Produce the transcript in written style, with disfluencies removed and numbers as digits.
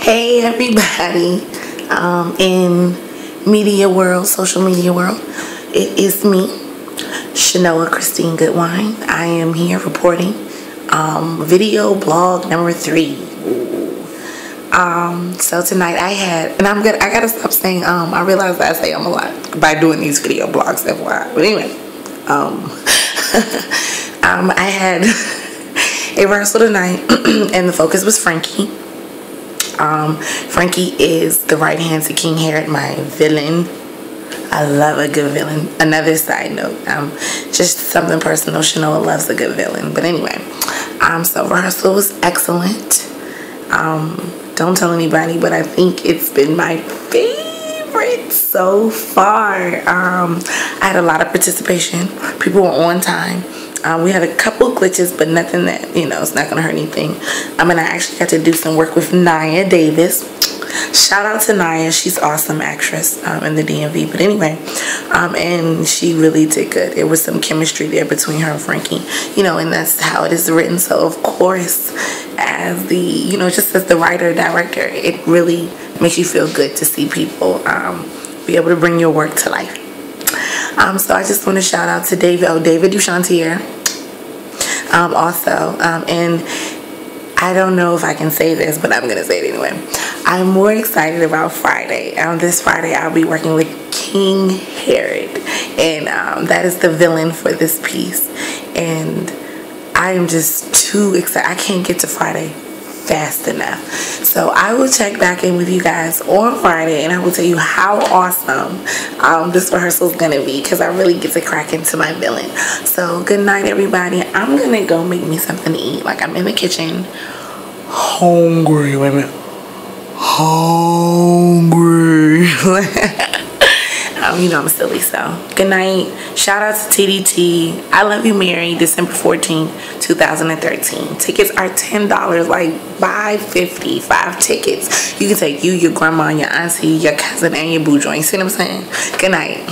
Hey everybody, in media world, social media world, it is me, Shanoa Christine Goodwine. I am here reporting video blog number 3. So tonight I had, and I gotta stop saying I realize I say a lot by doing these video blogs, FYI. But anyway, I had a rehearsal tonight and the focus was Frankie. Frankie is the right hand to King Herod, my villain. I love a good villain. Another side note, just something personal, Shanoa loves a good villain. But anyway, so rehearsal was excellent. Don't tell anybody, but I think it's been my favorite so far. I had a lot of participation. People were on time. We had a couple glitches, but nothing that, it's not going to hurt anything. And I actually got to do some work with Nia Davis. Shout out to Nia. She's awesome actress in the DMV. But anyway, and she really did good. There was some chemistry there between her and Frankie, and that's how it is written. So, of course, as the, just as the writer, director, it really makes you feel good to see people be able to bring your work to life. So I just want to shout out to David Duchantier. Also, and I don't know if I can say this, but I'm going to say it anyway. I'm more excited about Friday. This Friday, I'll be working with King Herod, and that is the villain for this piece. And I am just too excited. I can't get to Friday fast enough. So I will check back in with you guys on Friday, and I will tell you how awesome this rehearsal is going to be, because I really get to crack into my villain. So good night, everybody. I'm going to go make me something to eat. Like, I'm in the kitchen. Hungry. Wait a minute. Hungry. I'm silly, so good night. Shout out to TDT. I Love You Mary, December 14th, 2013. Tickets are $10, like buy 5 tickets. You can take you, your grandma, your auntie, your cousin, and your boo joint. See what I'm saying? Good night.